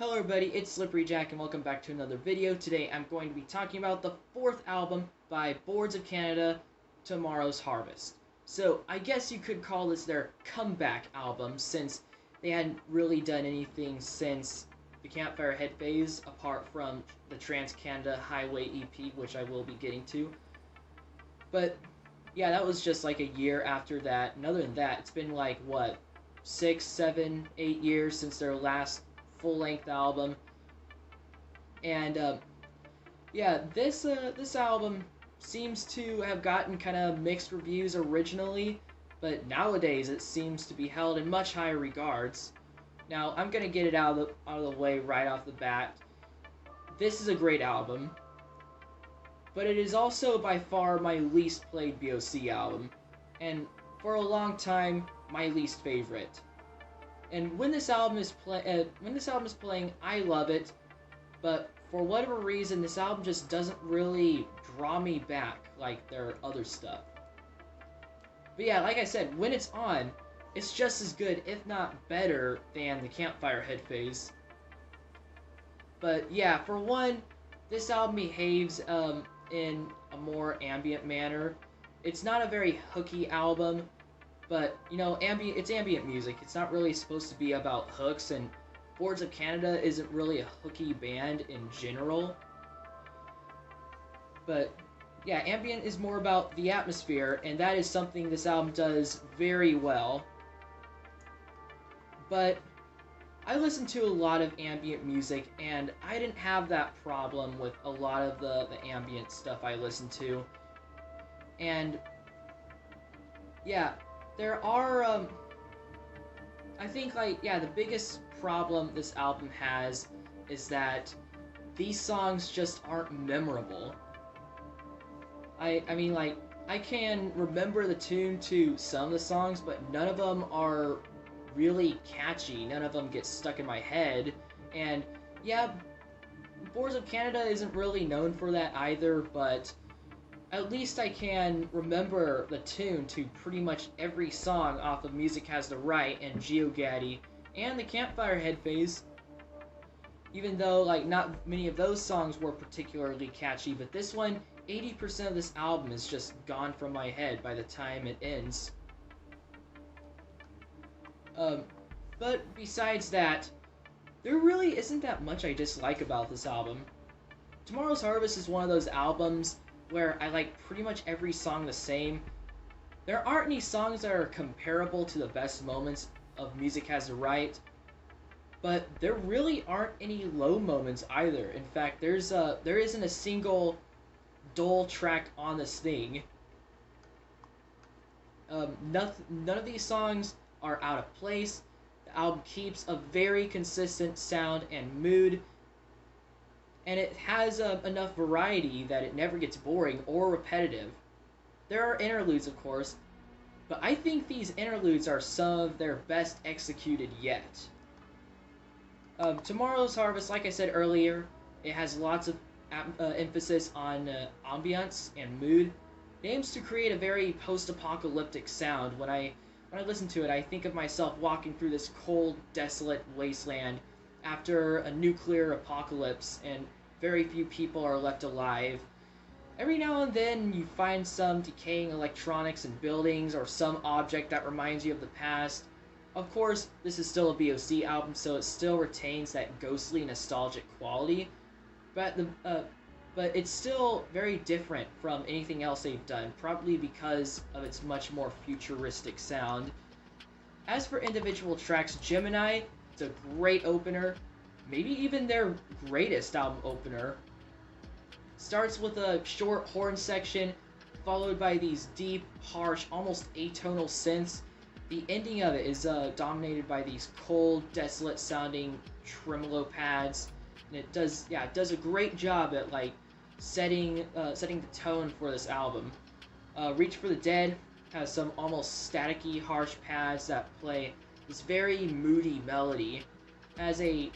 Hello everybody, it's Slippery Jack and welcome back to another video. Today I'm going to be talking about the fourth album by Boards of Canada, Tomorrow's Harvest. So I guess you could call this their comeback album since they hadn't really done anything since the Campfire Head phase apart from the Trans-Canada Highway EP, which I will be getting to. But yeah, that was just like a year after that, and other than that, it's been like, what, 6, 7, 8 years since their last full-length album. And yeah, this album seems to have gotten kind of mixed reviews originally, but nowadays it seems to be held in much higher regards. Now I'm gonna get it out of the way right off the bat. This is a great album, but it is also by far my least played BOC album, and for a long time my least favorite. And when this album is playing, I love it, but for whatever reason, this album just doesn't really draw me back like their other stuff. But yeah, like I said, when it's on, it's just as good, if not better, than the Campfire Head phase. But yeah, for one, this album behaves in a more ambient manner. It's not a very hooky album, but, you know, it's ambient music. It's not really supposed to be about hooks, and Boards of Canada isn't really a hooky band in general. But, yeah, ambient is more about the atmosphere, and that is something this album does very well. But I listen to a lot of ambient music, and I didn't have that problem with a lot of the ambient stuff I listen to. And, yeah, there are, I think, like, yeah, the biggest problem this album has is that these songs just aren't memorable. I mean, like, I can remember the tune to some of the songs, but none of them are really catchy. None of them get stuck in my head. And, yeah, Boards of Canada isn't really known for that either, but at least I can remember the tune to pretty much every song off of Music Has the Right and GeoGaddy and the Campfire Head phase. Even though, like, not many of those songs were particularly catchy, but this one, 80% of this album is just gone from my head by the time it ends. But besides that, there really isn't that much I dislike about this album. Tomorrow's Harvest is one of those albums where I like pretty much every song the same. There aren't any songs that are comparable to the best moments of Music Has the Right, but there really aren't any low moments either. In fact, there isn't a single dull track on this thing. None of these songs are out of place. The album keeps a very consistent sound and mood, and it has enough variety that it never gets boring or repetitive. There are interludes, of course, but I think these interludes are some of their best executed yet. Tomorrow's Harvest, like I said earlier, it has lots of emphasis on ambiance and mood. It aims to create a very post-apocalyptic sound. When I listen to it, I think of myself walking through this cold, desolate wasteland after a nuclear apocalypse, and very few people are left alive. Every now and then you find some decaying electronics and buildings, or some object that reminds you of the past. Of course, this is still a BOC album, so it still retains that ghostly, nostalgic quality, but it's still very different from anything else they've done, probably because of its much more futuristic sound. As for individual tracks, Gemini, it's a great opener, maybe even their greatest album opener. Starts with a short horn section, followed by these deep, harsh, almost atonal synths. The ending of it is dominated by these cold, desolate sounding tremolo pads, and it does a great job at like setting the tone for this album. Reach for the Dead has some almost staticky, harsh pads that play this very moody melody. Has a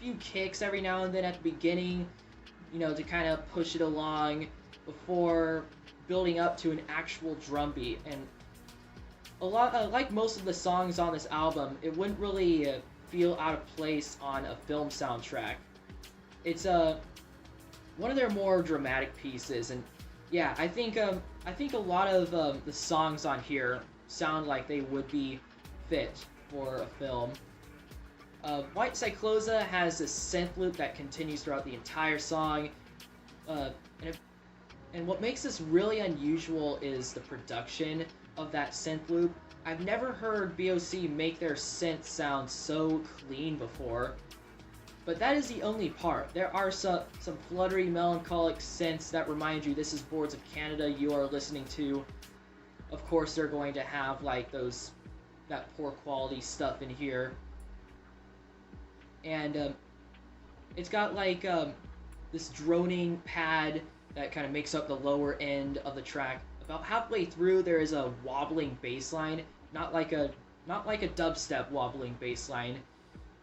few kicks every now and then at the beginning, you know, to kind of push it along before building up to an actual drum beat. And a lot, like most of the songs on this album, it wouldn't really feel out of place on a film soundtrack. It's one of their more dramatic pieces, and yeah, I think a lot of the songs on here sound like they would be fit for a film. White Cyclosa has this synth loop that continues throughout the entire song, and what makes this really unusual is the production of that synth loop. I've never heard BOC make their synth sound so clean before, but that is the only part. There are some fluttery, melancholic synths that remind you this is Boards of Canada you are listening to. Of course, they're going to have like that poor quality stuff in here, and it's got like this droning pad that kind of makes up the lower end of the track. About halfway through, there is a wobbling bass line, not like a dubstep wobbling bass line,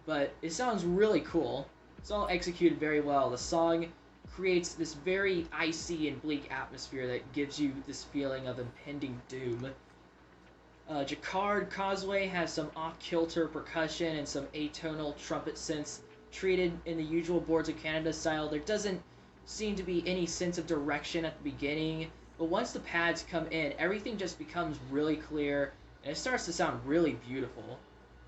but it sounds really cool. It's all executed very well. The song creates this very icy and bleak atmosphere that gives you this feeling of impending doom. Jacquard Causeway has some off-kilter percussion and some atonal trumpet synths treated in the usual Boards of Canada style. There doesn't seem to be any sense of direction at the beginning, but once the pads come in, everything just becomes really clear, and it starts to sound really beautiful.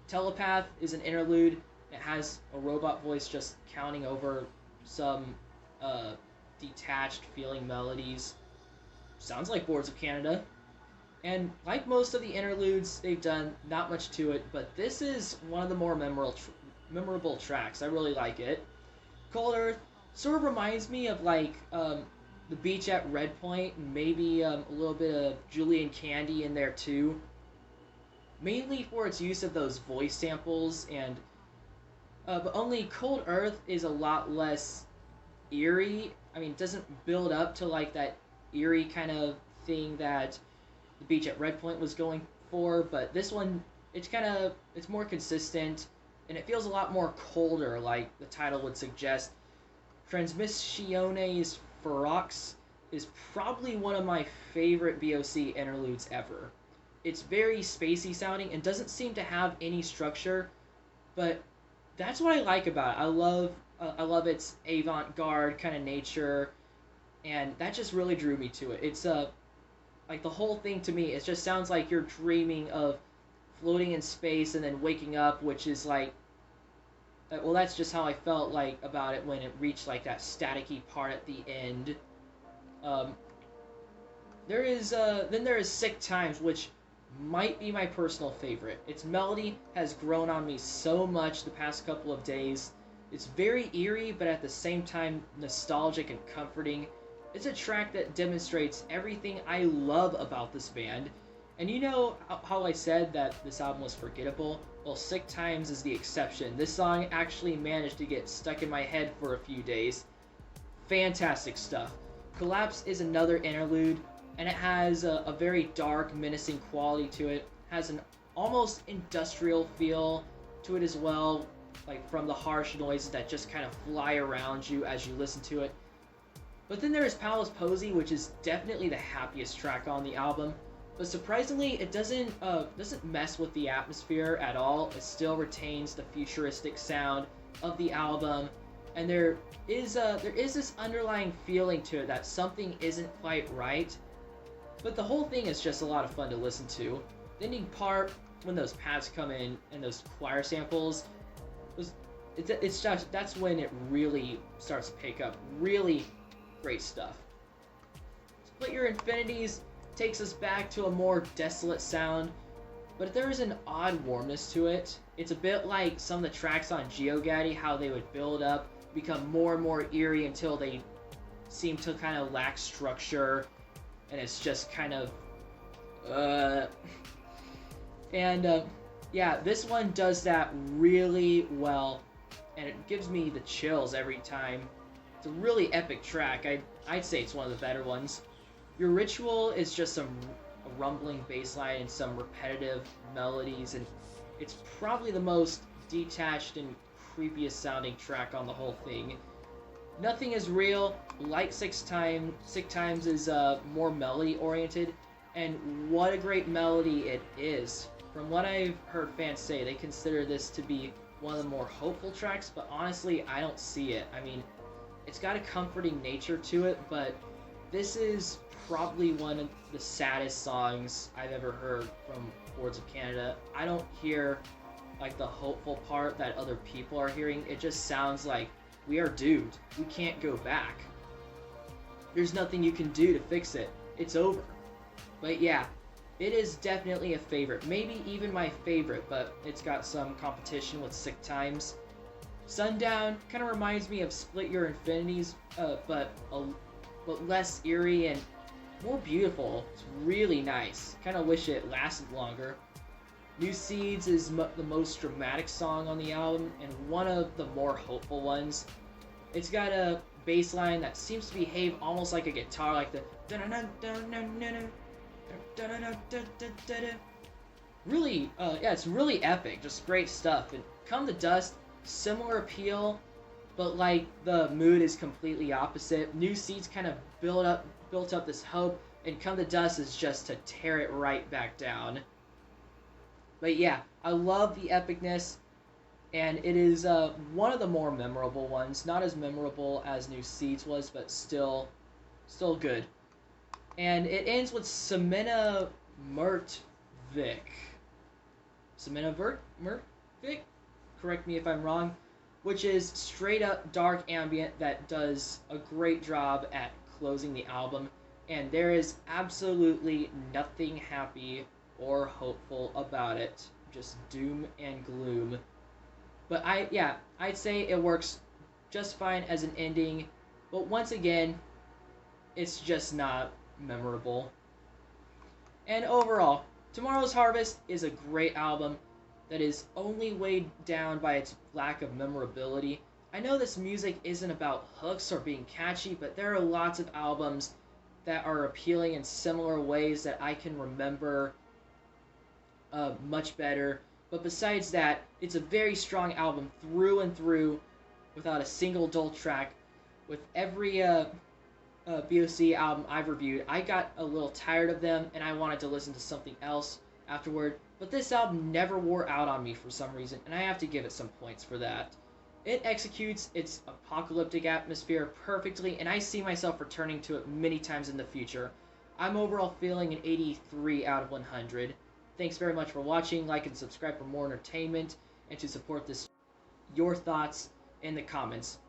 Telepath is an interlude. It has a robot voice just counting over some detached feeling melodies. Sounds like Boards of Canada. And like most of the interludes they've done, not much to it, but this is one of the more memorable tracks. I really like it. Cold Earth sort of reminds me of like the beach at Red Point, and maybe a little bit of Julian Candy in there too. Mainly for its use of those voice samples, and but only Cold Earth is a lot less eerie. I mean, it doesn't build up to like that eerie kind of thing that the beach at Red Point was going for, but this one, it's more consistent, and it feels a lot more colder, like the title would suggest. Transmisiones Ferox is probably one of my favorite BOC interludes ever. It's very spacey sounding and doesn't seem to have any structure, but that's what I like about it. I love its avant-garde kind of nature, and that just really drew me to it. It's like the whole thing to me, it just sounds like you're dreaming of floating in space and then waking up, which is like, well, that's just how I felt like about it when it reached like that staticky part at the end. Then there is Sick Times, which might be my personal favorite. Its melody has grown on me so much the past couple of days. It's very eerie, but at the same time nostalgic and comforting. It's a track that demonstrates everything I love about this band. And you know how I said that this album was forgettable? Well, Sick Times is the exception. This song actually managed to get stuck in my head for a few days. Fantastic stuff. Collapse is another interlude, and it has a very dark, menacing quality to it. It has an almost industrial feel to it as well, like from the harsh noises that just kind of fly around you as you listen to it. But then there is Palace Posey, which is definitely the happiest track on the album. But surprisingly, it doesn't mess with the atmosphere at all. It still retains the futuristic sound of the album, and there is this underlying feeling to it that something isn't quite right. But the whole thing is just a lot of fun to listen to. The ending part, when those pads come in and those choir samples, that's when it really starts to pick up. Really great stuff. Split Your Infinities takes us back to a more desolate sound, but there is an odd warmness to it. It's a bit like some of the tracks on GeoGaddy, how they would build up, become more and more eerie until they seem to kind of lack structure, and it's just kind of yeah, this one does that really well, and it gives me the chills every time. It's a really epic track. I'd say it's one of the better ones. Your Ritual is just a rumbling bass line and some repetitive melodies, and it's probably the most detached and creepiest sounding track on the whole thing. Nothing Is Real, like Sick Times is more melody oriented, and what a great melody it is. From what I've heard fans say, they consider this to be one of the more hopeful tracks, but honestly, I don't see it. I mean, it's got a comforting nature to it, but this is probably one of the saddest songs I've ever heard from Boards of Canada. I don't hear like the hopeful part that other people are hearing. It just sounds like we are doomed. We can't go back. There's nothing you can do to fix it. It's over. But yeah, it is definitely a favorite. Maybe even my favorite, but it's got some competition with Sick Times. Sundown kind of reminds me of Split Your Infinities, but less eerie and more beautiful. It's really nice. Kind of wish it lasted longer. New Seeds is the most dramatic song on the album and one of the more hopeful ones. It's got a bass line that seems to behave almost like a guitar, like the really, yeah, it's really epic, just great stuff. And Come to Dust, similar appeal, but like the mood is completely opposite. New Seeds kind of built up this hope, and Come to Dust is just to tear it right back down. But yeah, I love the epicness, and it is one of the more memorable ones. Not as memorable as New Seeds was, but still good. And it ends with Semena Mertvykh. Semena Mertvykh? Correct me if I'm wrong. Which is straight up dark ambient that does a great job at closing the album. And there is absolutely nothing happy or hopeful about it. Just doom and gloom. But I'd say it works just fine as an ending. But once again, it's just not memorable. And overall, Tomorrow's Harvest is a great album that is only weighed down by its lack of memorability. I know this music isn't about hooks or being catchy, but there are lots of albums that are appealing in similar ways that I can remember much better. But besides that, it's a very strong album through and through, without a single dull track. With every BOC album I've reviewed, I got a little tired of them and I wanted to listen to something else afterward. But this album never wore out on me for some reason, and I have to give it some points for that. It executes its apocalyptic atmosphere perfectly, and I see myself returning to it many times in the future. I'm overall feeling an 83 out of 100. Thanks very much for watching. Like and subscribe for more entertainment, and to support this, your thoughts in the comments.